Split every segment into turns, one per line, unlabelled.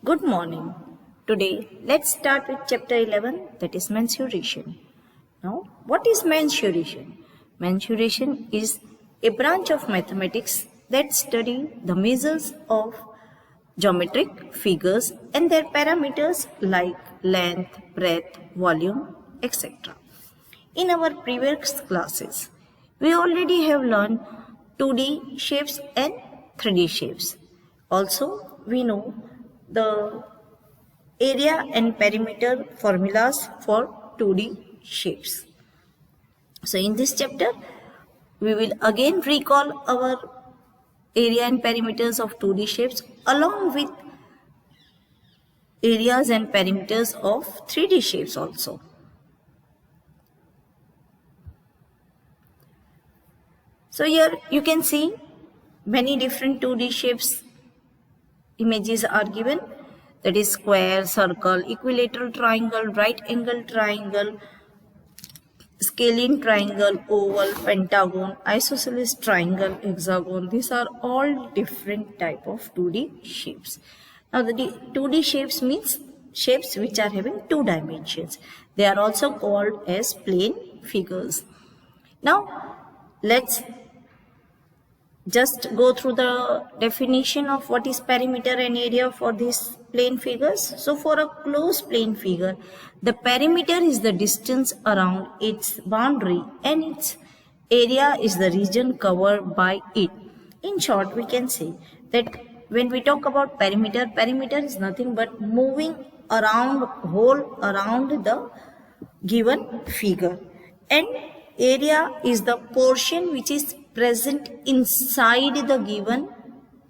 Good morning. Today, let's start with chapter 11, that is mensuration. Now, what is mensuration? Mensuration is a branch of mathematics that study the measures of geometric figures and their parameters like length, breadth, volume, etc. In our previous classes, we already have learned 2D shapes and 3D shapes. Also, we know the area and perimeter formulas for 2D shapes. So, in this chapter, we will again recall our area and perimeters of 2D shapes along with areas and perimeters of 3D shapes also. So here you can see many different 2D shapes images are given, that is square, circle, equilateral triangle, right angle triangle, scalene triangle, oval, pentagon, isosceles triangle, hexagon. These are all different type of 2D shapes. Now the 2D shapes means shapes which are having two dimensions. They are also called as plane figures. Now let's just go through the definition of what is perimeter and area for these plane figures. So for a closed plane figure, the perimeter is the distance around its boundary and its area is the region covered by it. In short, we can say that when we talk about perimeter, perimeter is nothing but moving around, whole around the given figure, and area is the portion which is present inside the given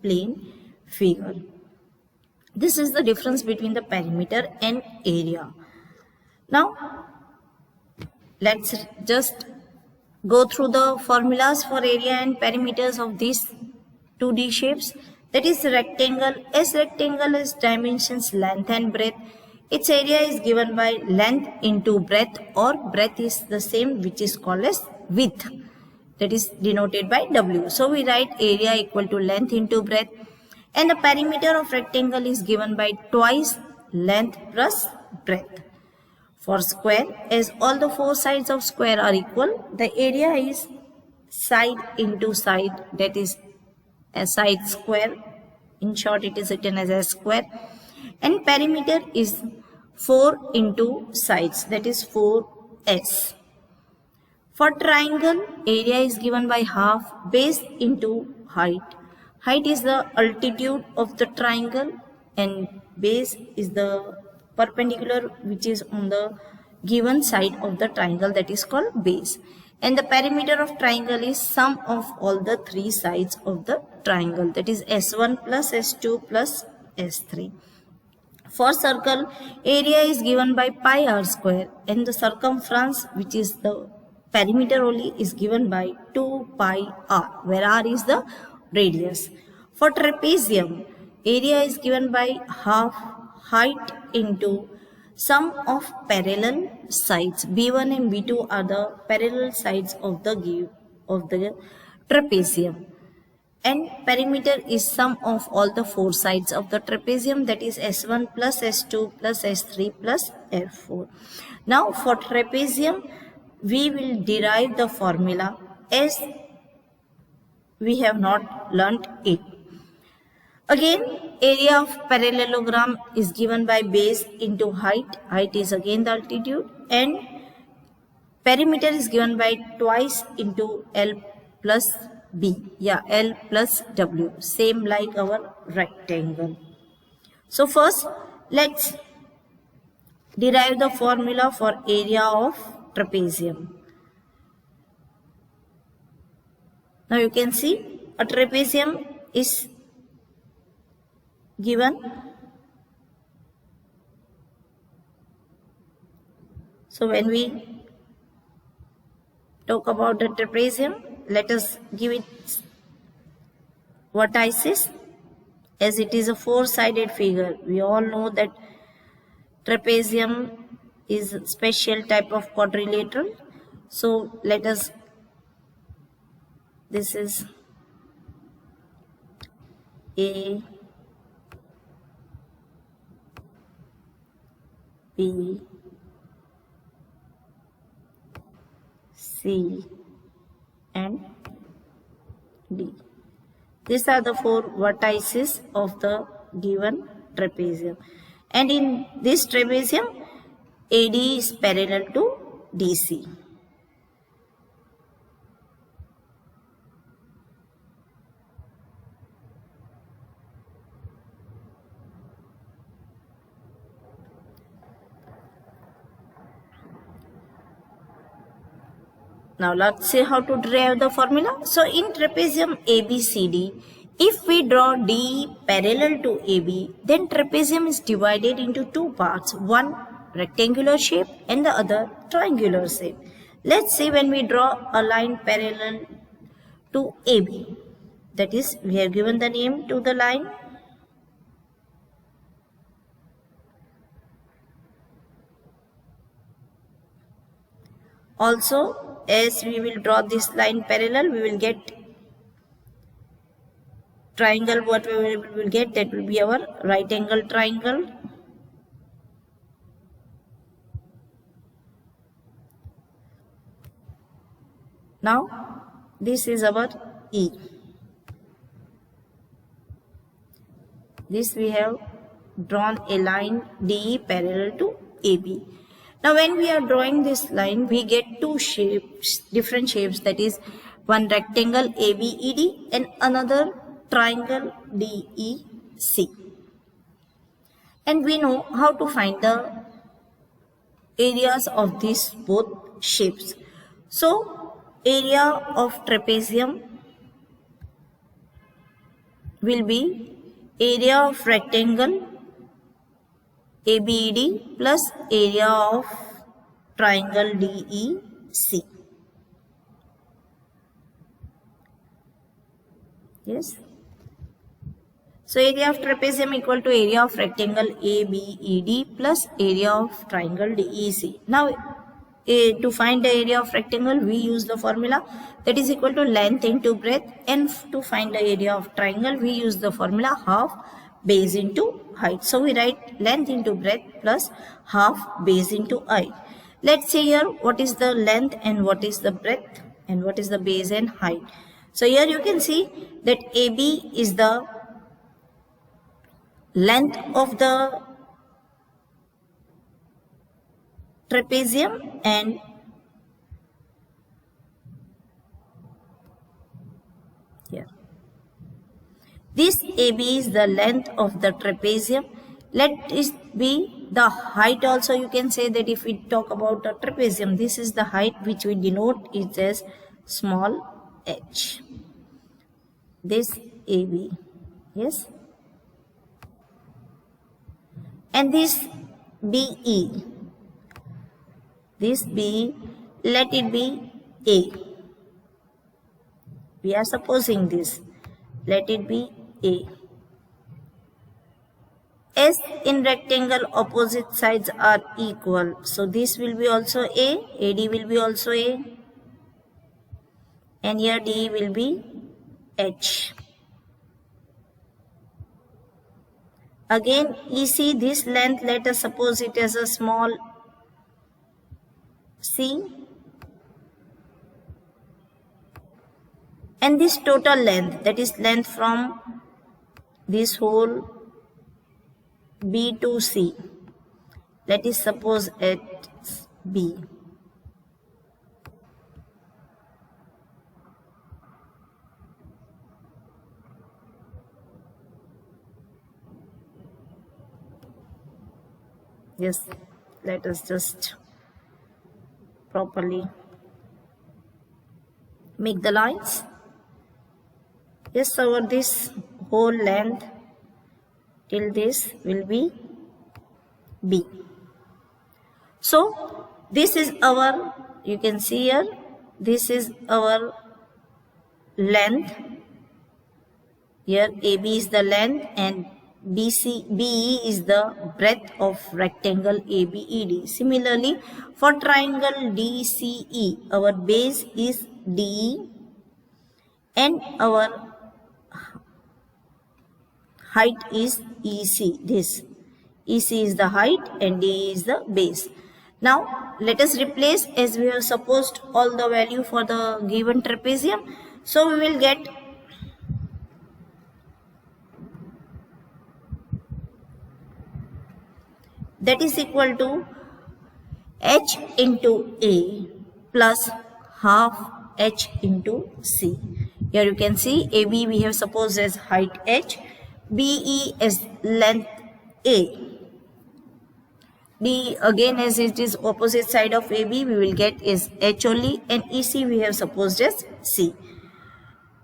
plane figure. This is the difference between the perimeter and area. Now, let's just go through the formulas for area and perimeters of these 2D shapes. That is rectangle. As rectangle is dimensions length and breadth, its area is given by length into breadth, or breadth is the same which is called as width. That is denoted by W. So we write area equal to length into breadth, and the perimeter of rectangle is given by twice length plus breadth. For square, as all the four sides of square are equal, the area is side into side, that is a side square. In short, it is written as a square. And perimeter is 4 into sides, that is 4s. For triangle, area is given by half base into height. Height is the altitude of the triangle and base is the perpendicular which is on the given side of the triangle, that is called base. And the perimeter of triangle is sum of all the three sides of the triangle, that is S1 plus S2 plus S3. For circle, area is given by pi r square and the circumference, which is the perimeter only, is given by 2 pi r, where r is the radius. For trapezium, area is given by half height into sum of parallel sides. B1 and B2 are the parallel sides of the trapezium. And perimeter is sum of all the four sides of the trapezium, that is S1 plus S2 plus S3 plus F4. Now for trapezium, we will derive the formula as we have not learnt it. Again, area of parallelogram is given by base into height. Height is again the altitude, and perimeter is given by twice into L plus B. Yeah, L plus W. Same like our rectangle. So first, let's derive the formula for area of trapezium. Now you can see a trapezium is given. So when we talk about the trapezium, let us give it vertices, as it is a four-sided figure. We all know that trapezium is a special type of quadrilateral. So let us, this is A, B, C, and D. These are the four vertices of the given trapezium. And in this trapezium, AD is parallel to DC. Now let's see how to derive the formula. So in trapezium ABCD, if we draw D parallel to AB, then trapezium is divided into two parts, one rectangular shape and the other triangular shape. Let's see when we draw a line parallel to AB. That is, we have given the name to the line. Also, as we will draw this line parallel, we will get triangle. What we will get, that will be our right angle triangle. Now, this is our E. This we have drawn a line DE parallel to AB. Now when we are drawing this line, we get two shapes, different shapes, that is one rectangle ABED and another triangle DEC. And we know how to find the areas of these both shapes. So area of trapezium will be area of rectangle ABED plus area of triangle DEC. Yes. So area of trapezium equal to area of rectangle ABED plus area of triangle DEC. Now to find the area of rectangle, we use the formula that is equal to length into breadth, and to find the area of triangle, we use the formula half base into height. So we write length into breadth plus half base into height. Let's see here what is the length and what is the breadth and what is the base and height. So here you can see that AB is the length of the trapezium and here this AB is the length of the trapezium. Let it be the height also. You can say that if we talk about a trapezium, this is the height which we denote it as small h. This AB, yes, and this BE. This B, let it be A. We are supposing this. Let it be A. As in rectangle, opposite sides are equal. So this will be also A. AD will be also A. And here D will be H. Again, EC, this length, let us suppose it as a small C, and this total length, that is length from this whole B to C, let us suppose it's B. Yes, let us just properly make the lines. Yes, over this whole length till this will be B. So this is our, you can see here, this is our length. Here AB is the length and BE is the breadth of rectangle ABED. Similarly, for triangle DCE, our base is DE and our height is EC. This EC is the height and D is the base. Now let us replace, as we have supposed all the value for the given trapezium. So we will get that is equal to H into A plus half H into C. Here you can see AB we have supposed as height H, BE as length A. D again, as it is opposite side of AB, we will get is H only, and EC we have supposed as C.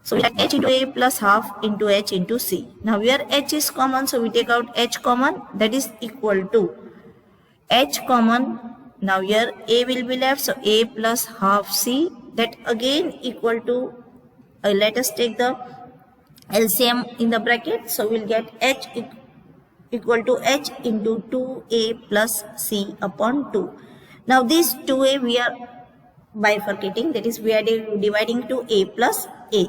So we have H into A plus half into H into C. Now here H is common, so we take out H common, that is equal to H common. Now here A will be left, so A plus half C, that again equal to, let us take the LCM in the bracket, so we'll get H equal to H into 2A plus C upon 2. Now this 2A we are bifurcating, that is we are dividing to A plus A,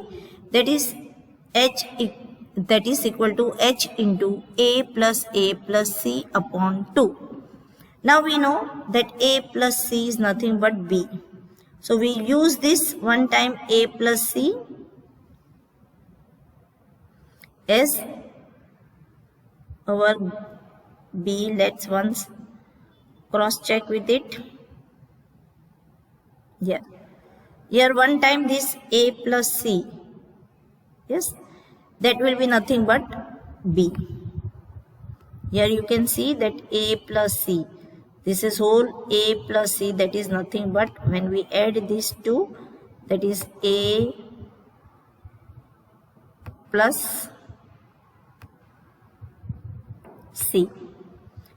that is H, that is equal to H into A plus C upon 2. Now we know that A plus C is nothing but B. So we use this one time A plus C as our B. Let's once cross check with it. Yeah. Here one time this A plus C. Yes. That will be nothing but B. Here you can see that A plus C. This is whole A plus C, that is nothing but, when we add these two, that is A plus C.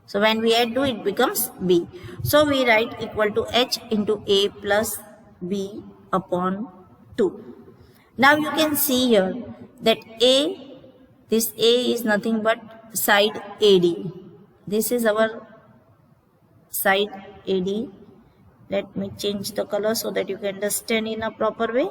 So when we add 2, it becomes B. So we write equal to H into A plus B upon 2. Now you can see here that this A is nothing but side AD. This is our side AD. Let me change the color so that you can understand in a proper way.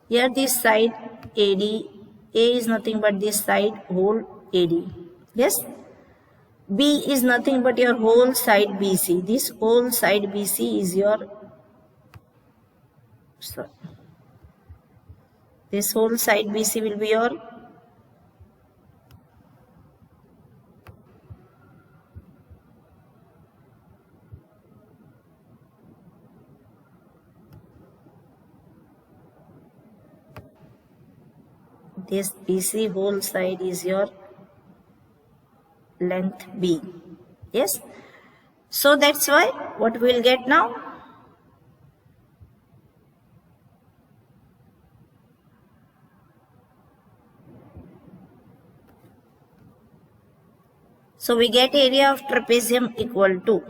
Here this side AD, A is nothing but this side whole AD. Yes. B is nothing but your whole side BC. This whole side BC is your, sorry, this whole side BC will be your this BC whole side is your length B. Yes. So that's why what we'll get now, so we get area of trapezium equal to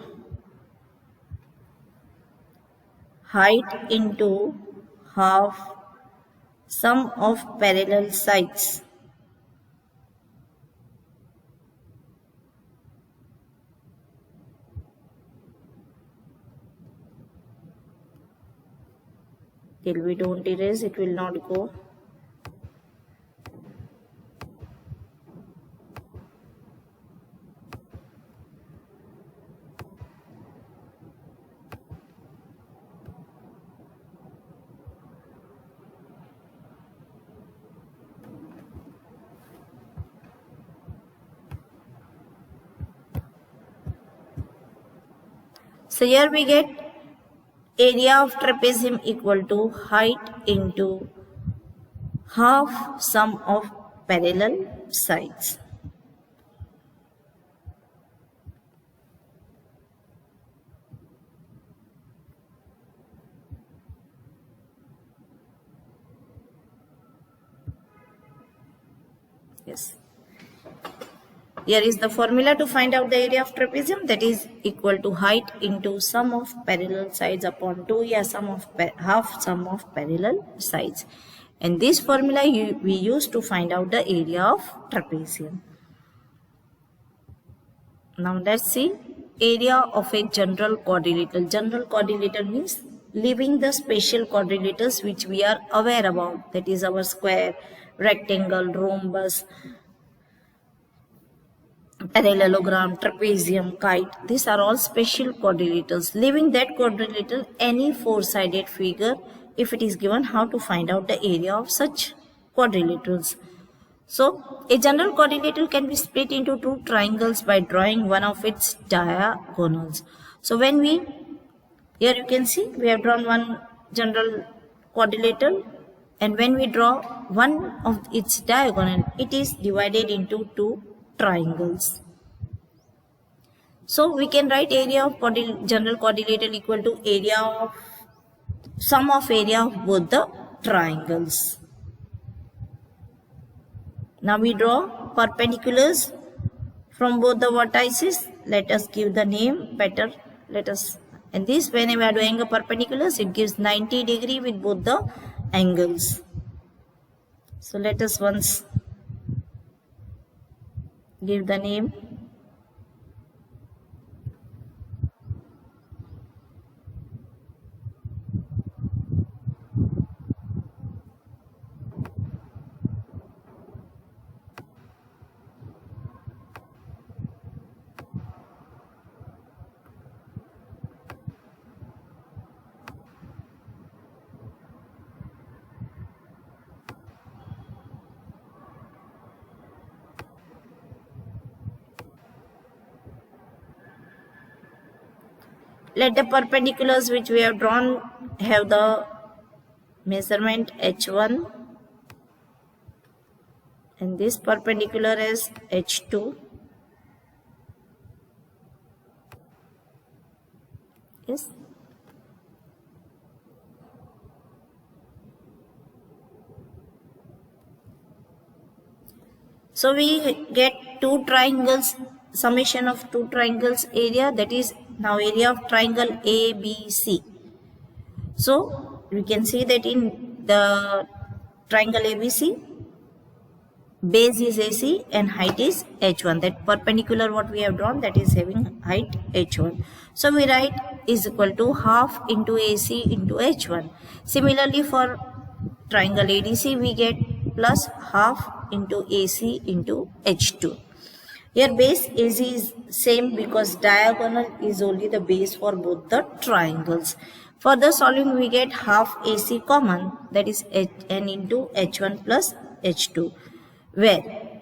height into half sum of parallel sides. Till we don't erase, it will not go. So here we get area of trapezium equal to height into half sum of parallel sides. Yes. Here is the formula to find out the area of trapezium, that is equal to height into sum of parallel sides upon 2, yeah, half sum of parallel sides. And this formula we use to find out the area of trapezium. Now let's see area of a general quadrilateral. General quadrilateral means leaving the special quadrilaters which we are aware about, that is our square, rectangle, rhombus, parallelogram, trapezium, kite. These are all special quadrilaters. Leaving that quadrilateral, any four-sided figure, if it is given, how to find out the area of such quadrilaterals. So, a general quadrilateral can be split into two triangles by drawing one of its diagonals. So, here you can see, we have drawn one general quadrilateral, and when we draw one of its diagonal, it is divided into two triangles. So, we can write area of general quadrilateral equal to sum of area of both the triangles. Now we draw perpendiculars from both the vertices. Let us give the name better. And this, when we are doing a perpendiculars, it gives 90 degree with both the angles. So let us once give the name. Let the perpendiculars which we have drawn have the measurement h1, and this perpendicular is h2. Yes. So we get two triangles, summation of two triangles area, that is now area of triangle ABC. So we can see that in the triangle ABC, base is AC and height is h1. That perpendicular what we have drawn, that is having height h1. So we write is equal to half into AC into h1. Similarly for triangle ADC, we get plus half into AC into h2. Here base AC is same because diagonal is only the base for both the triangles. Further solving, we get half AC common, that is n into h1 plus h2, where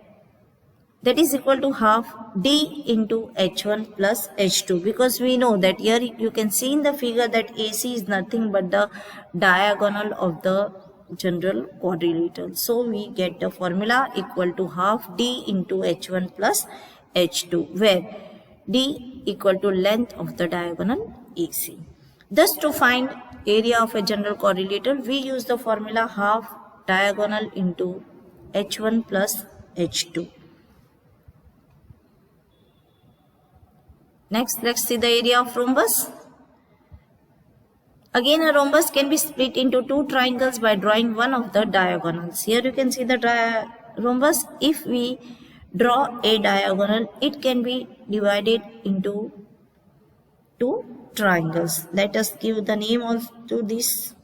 that is equal to half d into h1 plus h2, because we know that here you can see in the figure that AC is nothing but the diagonal of the general quadrilateral. So we get the formula equal to half d into h1 plus h2, where d equal to length of the diagonal AC. Thus, to find area of a general quadrilateral, we use the formula half diagonal into h1 plus h2. Next, let's see the area of rhombus. Again, a rhombus can be split into two triangles by drawing one of the diagonals. Here you can see the rhombus. If we draw a diagonal, it can be divided into two triangles. Let us give the name to this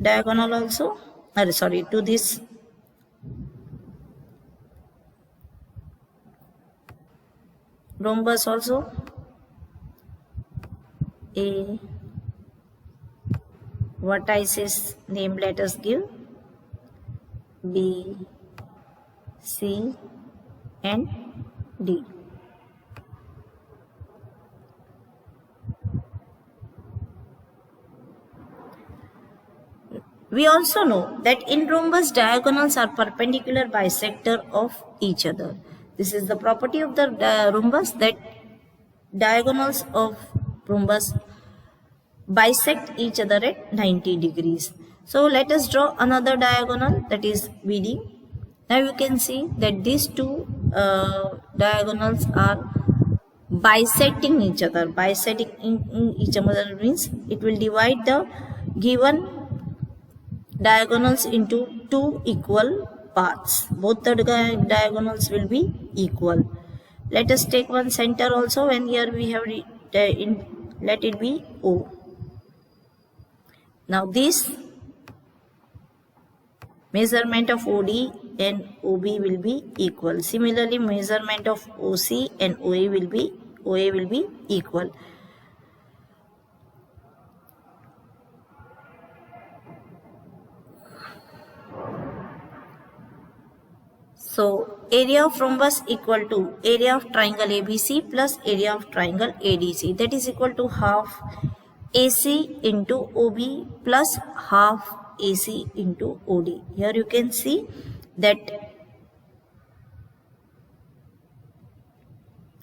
diagonal also. To this rhombus also. A vertices name let us give B, C and D. We also know that in rhombus diagonals are perpendicular bisector of each other. This is the property of the rhombus, that diagonals of rhombus bisect each other at 90 degrees. So let us draw another diagonal, that is BD. Now you can see that these two diagonals are bisecting each other. Bisecting in each other means it will divide the given diagonals into two equal parts. Both the diagonals will be equal. Let us take one center also, when here we have let it be O. Now this measurement of OD and OB will be equal. Similarly, measurement of OC and OA will be equal. So area of rhombus equal to area of triangle ABC plus area of triangle ADC, that is equal to half AC into OB plus half AC into OD. Here you can see that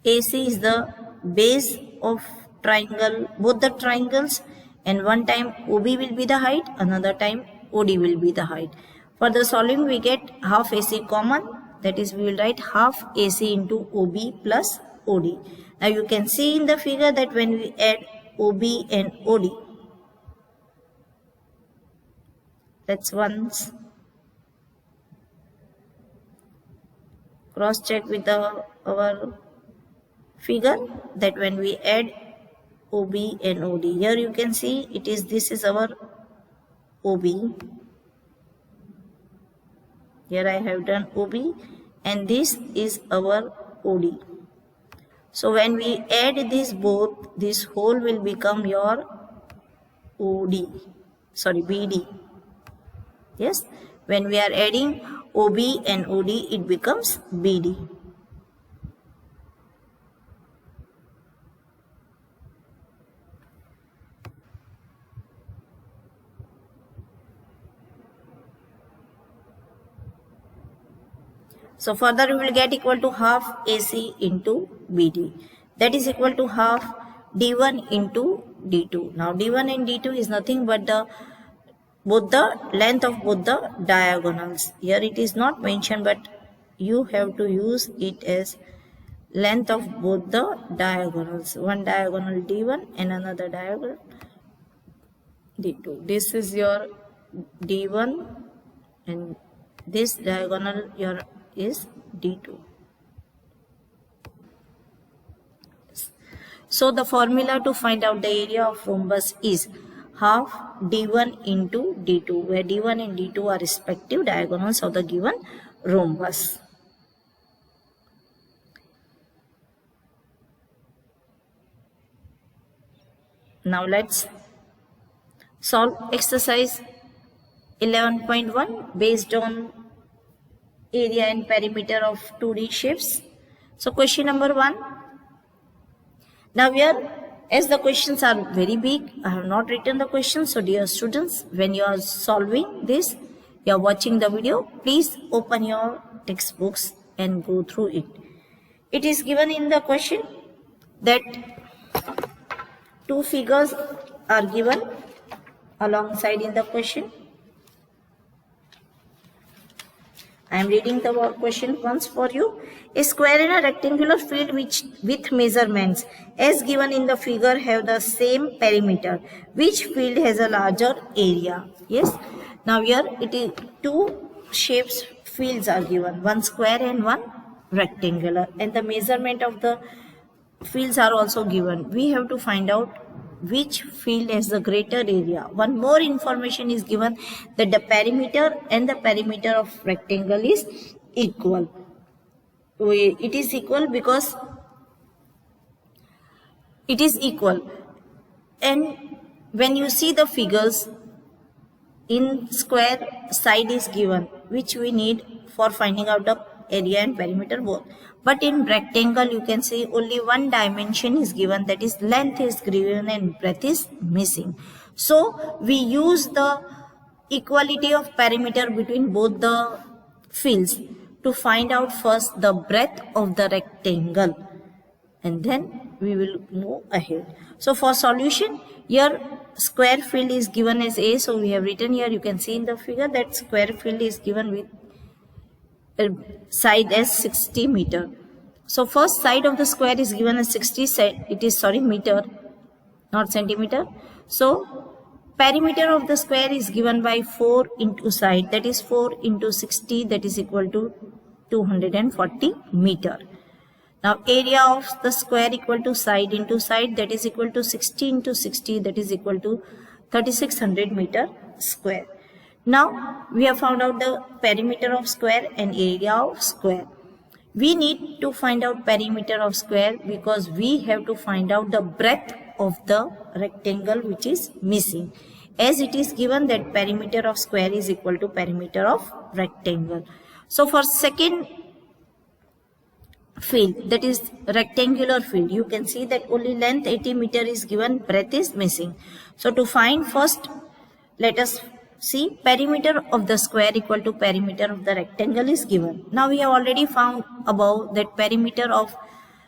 AC is the base of triangle, both the triangles, and one time OB will be the height, another time OD will be the height. For the solving we get half AC common, that is we will write half AC into OB plus OD. Now you can see in the figure that when we add OB and OD, let's once cross check with our figure that when we add OB and OD, here you can see this is our OB. Here I have done OB and this is our OD. So when we add this both, this whole will become your BD. Yes, when we are adding OB and OD, it becomes BD. So further we will get equal to half AC into BD. That is equal to half D1 into D2. Now D1 and D2 is nothing but both the length of both the diagonals. Here it is not mentioned, but you have to use it as length of both the diagonals. One diagonal D1 and another diagonal D2. This is your D1 and this diagonal your is D2. So the formula to find out the area of rhombus is half D1 into D2, where D1 and D2 are respective diagonals of the given rhombus. Now let's solve exercise 11.1 based on area and perimeter of 2D shapes. So question number 1. Now here, as the questions are very big, I have not written the questions. So dear students, when you are solving this, you are watching the video, please open your textbooks and go through it. It is given in the question that two figures are given alongside in the question. I am reading the question once for you. A square and a rectangular field with measurements as given in the figure have the same perimeter. Which field has a larger area? Yes. Now here it is two shapes fields are given, one square and one rectangular, and the measurement of the fields are also given. We have to find out which field has the greater area. One more information is given that the perimeter and the perimeter of rectangle is equal. It is equal because it is equal, and when you see the figures in square, side is given, which we need for finding out the area and perimeter both. But in rectangle, you can see only one dimension is given, that is length is given and breadth is missing. So we use the equality of perimeter between both the fields to find out first the breadth of the rectangle, and then we will move ahead. So for solution, here square field is given as A, so we have written here, you can see in the figure that square field is given with side as 60 meter. So first side of the square is given as 60, meter, not centimeter. So perimeter of the square is given by 4 into side, that is 4 into 60, that is equal to 240 meter. Now area of the square equal to side into side, that is equal to 60 into 60, that is equal to 3600 meter square. Now we have found out the perimeter of square and area of square. We need to find out perimeter of square because we have to find out the breadth of the rectangle which is missing. As it is given that perimeter of square is equal to perimeter of rectangle. So for second field, that is rectangular field, you can see that only length 80 meter is given, breadth is missing. So to find first, let us see perimeter of the square equal to perimeter of the rectangle is given. Now we have already found above that perimeter of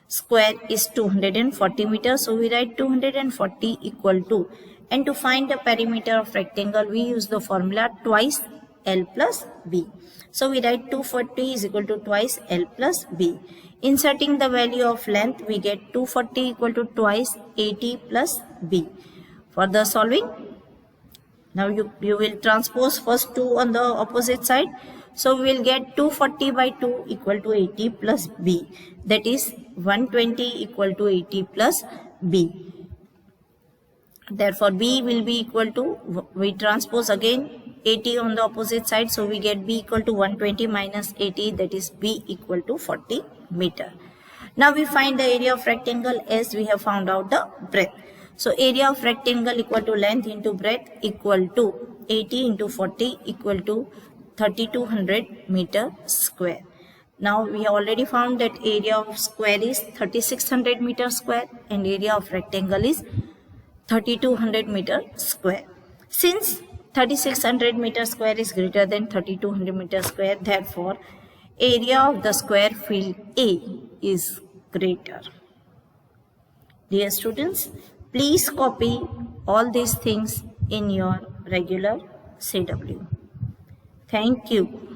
square is 240 meters. So we write 240 equal to, and to find the perimeter of rectangle we use the formula twice L plus B. So we write 240 is equal to twice L plus B. Inserting the value of length, we get 240 equal to twice 80 plus B. For the solving, now you will transpose first 2 on the opposite side. So we will get 240 by 2 equal to 80 plus B. That is 120 equal to 80 plus B. Therefore B will be equal to, we transpose again 80 on the opposite side. So we get B equal to 120 minus 80, that is B equal to 40 meter. Now we find the area of rectangle as we have found out the breadth. So area of rectangle equal to length into breadth equal to 80 into 40 equal to 3200 meter square. Now we have already found that area of square is 3600 meter square and area of rectangle is 3200 meter square. Since 3600 meter square is greater than 3200 meter square, therefore area of the square field A is greater. Dear students, please copy all these things in your regular CW. Thank you.